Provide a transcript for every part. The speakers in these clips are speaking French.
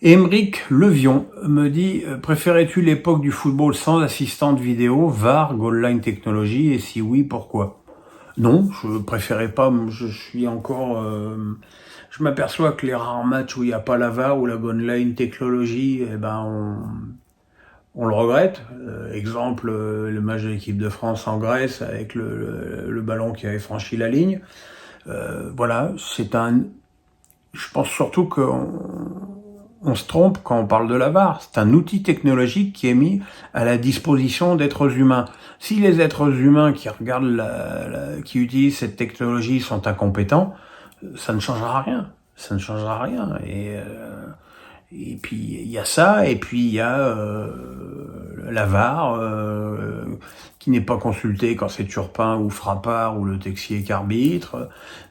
Émeric Levion me dit préférais-tu l'époque du football sans assistante vidéo, VAR, goal line technology, et si oui, pourquoi? Non, je préférais pas. Je suis encore. Je m'aperçois que les rares matchs où il n'y a pas la VAR ou la goal line technology, eh ben on le regrette. Exemple, le match de l'équipe de France en Grèce avec le ballon qui avait franchi la ligne. Voilà, je pense surtout qu'on se trompe quand on parle de la VAR. C'est un outil technologique qui est mis à la disposition d'êtres humains. Si les êtres humains qui regardent qui utilisent cette technologie sont incompétents, ça ne changera rien. Ça ne changera rien. Et puis il y a ça, et puis il y a la VAR qui n'est pas consultée quand c'est Turpin ou Frappard ou le Texier qui arbitre.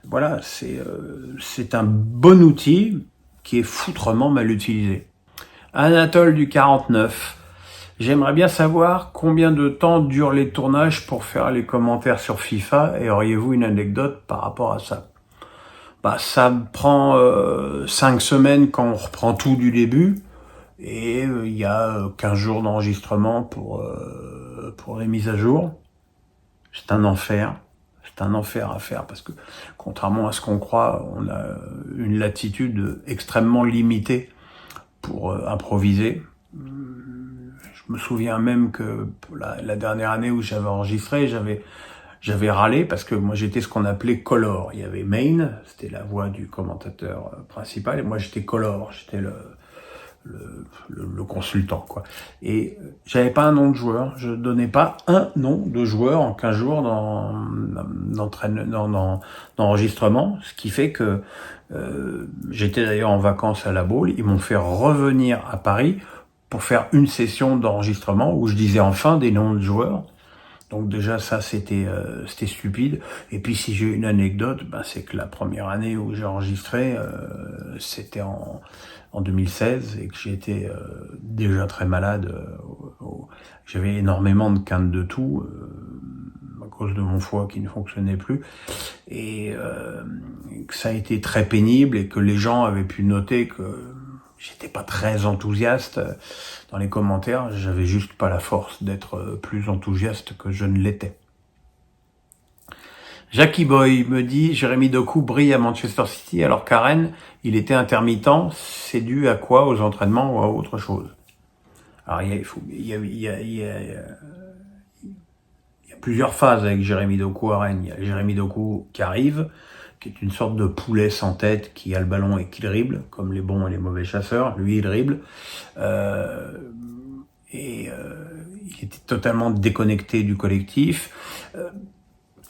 Voilà, c'est un bon outil qui est foutrement mal utilisé. Anatole du 49. J'aimerais bien savoir combien de temps durent les tournages pour faire les commentaires sur FIFA, et auriez-vous une anecdote par rapport à ça? Ça prend 5 semaines quand on reprend tout du début, et il y a 15 jours d'enregistrement pour les mises à jour. C'est un enfer. C'est un enfer à faire parce que, contrairement à ce qu'on croit, on a une latitude extrêmement limitée pour improviser. Je me souviens même que pour la dernière année où j'avais enregistré, j'avais râlé parce que moi j'étais ce qu'on appelait color. Il y avait Main, c'était la voix du commentateur principal, et moi j'étais color, j'étais le consultant, quoi. Et j'avais pas un nom de joueur, je donnais pas un nom de joueur en 15 jours d'enregistrement, ce qui fait que j'étais d'ailleurs en vacances à La Baule, ils m'ont fait revenir à Paris pour faire une session d'enregistrement où je disais enfin des noms de joueurs. Donc déjà ça c'était stupide. Et puis si j'ai une anecdote, c'est que la première année où j'ai enregistré, c'était en 2016, et que j'étais déjà très malade. J'avais énormément de quintes de toux à cause de mon foie qui ne fonctionnait plus, et que ça a été très pénible, et que les gens avaient pu noter que j'étais pas très enthousiaste dans les commentaires. J'avais juste pas la force d'être plus enthousiaste que je ne l'étais. Jackie Boy me dit Jérémy Doku brille à Manchester City alors qu'à Rennes, il était intermittent. C'est dû à quoi? Aux entraînements ou à autre chose? Alors il y a plusieurs phases avec Jérémy Doku à Rennes. Il y a Jérémy Doku qui arrive, qui est une sorte de poulet sans tête qui a le ballon et qui dribble, comme les bons et les mauvais chasseurs. Lui, il dribble. Il était totalement déconnecté du collectif.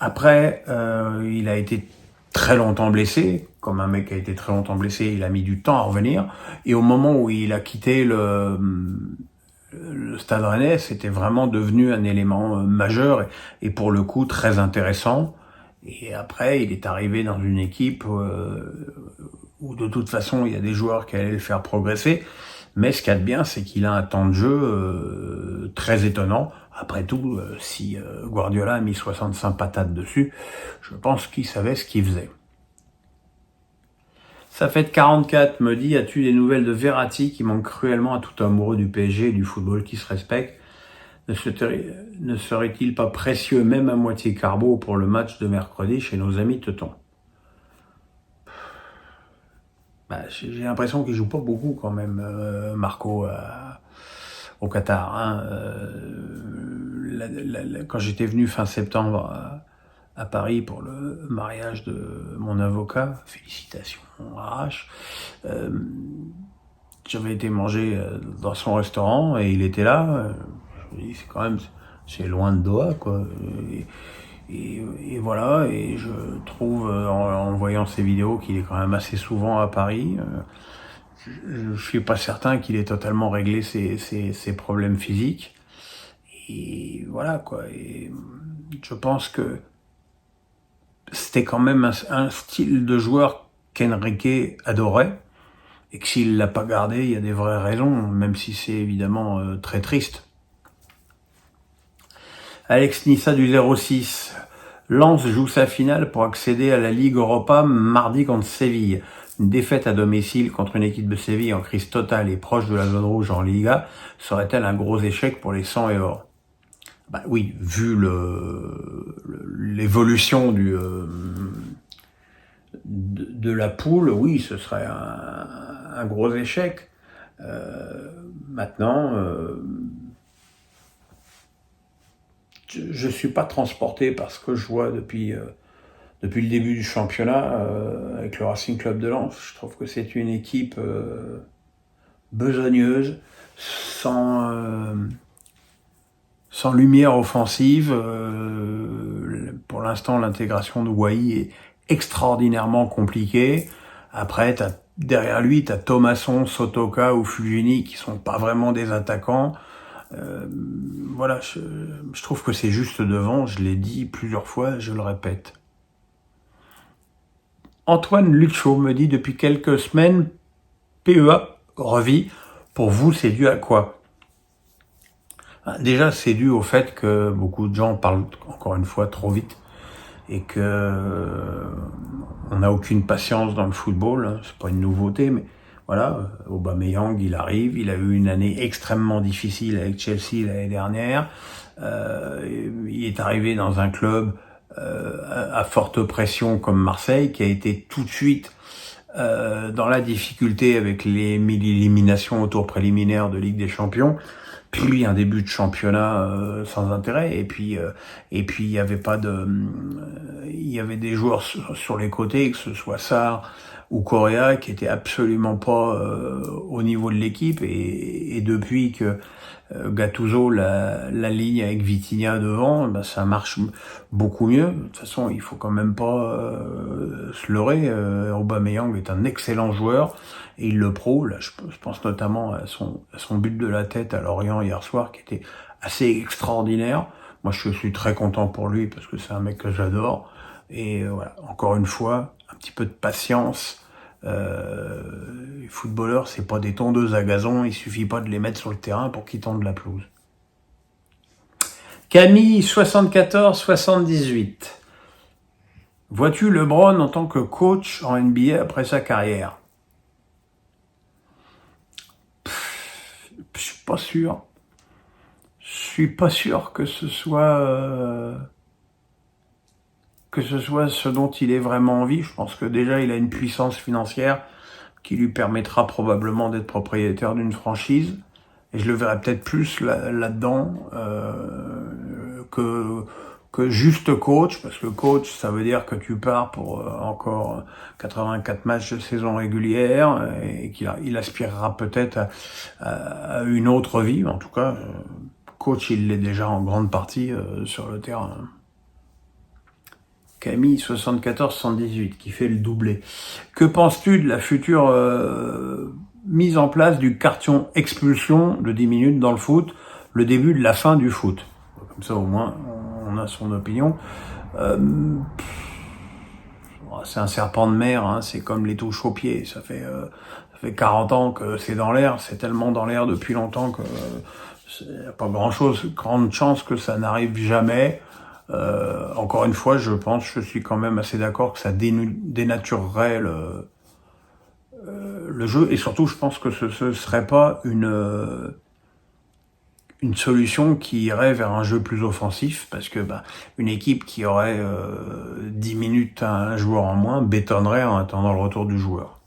Après, il a été très longtemps blessé. Comme un mec qui a été très longtemps blessé, il a mis du temps à revenir. Et au moment où il a quitté le Stade Rennais, c'était vraiment devenu un élément majeur et pour le coup très intéressant. Et après, il est arrivé dans une équipe où de toute façon, il y a des joueurs qui allaient le faire progresser. Mais ce qu'il y a de bien, c'est qu'il a un temps de jeu très étonnant. Après tout, si Guardiola a mis 65 patates dessus, je pense qu'il savait ce qu'il faisait. Ça fait de 44 me dit, as-tu des nouvelles de Verratti qui manque cruellement à tout amoureux du PSG et du football qui se respecte? Ne serait-il pas précieux, même à moitié carbo, pour le match de mercredi chez nos amis teutons? J'ai l'impression qu'il joue pas beaucoup quand même, Marco, au Qatar. Hein. Quand j'étais venu fin septembre à Paris pour le mariage de mon avocat, félicitations, arrache, j'avais été manger dans son restaurant et il était là. Je me dis, c'est loin de Doha, quoi. Et voilà, et je trouve en voyant ces vidéos qu'il est quand même assez souvent à Paris. Je suis pas certain qu'il ait totalement réglé ses problèmes physiques. Et voilà, quoi. Et je pense que c'était quand même un style de joueur qu'Enrique adorait, et que s'il l'a pas gardé, il y a des vraies raisons, même si c'est évidemment très triste. Alex Nissa du 06. Lens joue sa finale pour accéder à la Ligue Europa mardi contre Séville. Une défaite à domicile contre une équipe de Séville en crise totale et proche de la zone rouge en Liga serait-elle un gros échec pour les 100 et or? Bah oui, vu l'évolution de la poule, oui, ce serait un gros échec. Maintenant, je suis pas transporté par ce que je vois depuis le début du championnat avec le Racing Club de Lens. Je trouve que c'est une équipe besogneuse, sans lumière offensive. Pour l'instant, l'intégration de Wai est extraordinairement compliquée. Après, derrière lui, tu as Thomasson, Sotoka ou Fujini qui sont pas vraiment des attaquants. Voilà, je trouve que c'est juste devant. Je l'ai dit plusieurs fois, je le répète. Antoine Lucho me dit depuis quelques semaines, PEA revit. Pour vous, c'est dû à quoi? Déjà, c'est dû au fait que beaucoup de gens parlent, encore une fois, trop vite et que on n'a aucune patience dans le football. C'est pas une nouveauté, mais voilà, Aubameyang, il arrive, il a eu une année extrêmement difficile avec Chelsea l'année dernière. Il est arrivé dans un club à forte pression comme Marseille, qui a été tout de suite dans la difficulté avec l'élimination au tour préliminaire de Ligue des Champions, puis un début de championnat sans intérêt, et puis il y avait pas de, il y avait des joueurs sur les côtés, que ce soit Sarr ou Correa, qui étaient absolument pas au niveau de l'équipe, et depuis que Gattuso la ligne avec Vitinha devant, ben ça marche beaucoup mieux. De toute façon, il faut quand même pas se leurrer. Aubameyang est un excellent joueur et il le prouve. Là, je pense notamment à son but de la tête à Lorient hier soir, qui était assez extraordinaire. Moi, je suis très content pour lui parce que c'est un mec que j'adore. Et voilà, encore une fois, un petit peu de patience. Les footballeurs, c'est pas des tondeuses à gazon, il suffit pas de les mettre sur le terrain pour qu'ils tondent la pelouse. Camille 74-78. Vois-tu LeBron en tant que coach en NBA après sa carrière? Je suis pas sûr. Je suis pas sûr que ce soit ce dont il ait vraiment envie. Je pense que déjà il a une puissance financière qui lui permettra probablement d'être propriétaire d'une franchise. Et je le verrais peut-être plus là-dedans que juste coach, parce que coach, ça veut dire que tu pars pour encore 84 matchs de saison régulière et qu'il aspirera peut-être à une autre vie. En tout cas, coach, il l'est déjà en grande partie sur le terrain. Camille 74-118 qui fait le doublé. Que penses-tu de la future mise en place du carton expulsion de 10 minutes dans le foot, le début de la fin du foot? Comme ça au moins on a son opinion. C'est un serpent de mer, hein, c'est comme les touches aux pieds. Ça fait 40 ans que c'est dans l'air, c'est tellement dans l'air depuis longtemps que il n'y a pas grande chance que ça n'arrive jamais. Encore une fois, je suis quand même assez d'accord que ça dénaturerait le jeu, et surtout, je pense que ce serait pas une solution qui irait vers un jeu plus offensif, parce que une équipe qui aurait 10 minutes à un joueur en moins bétonnerait en attendant le retour du joueur.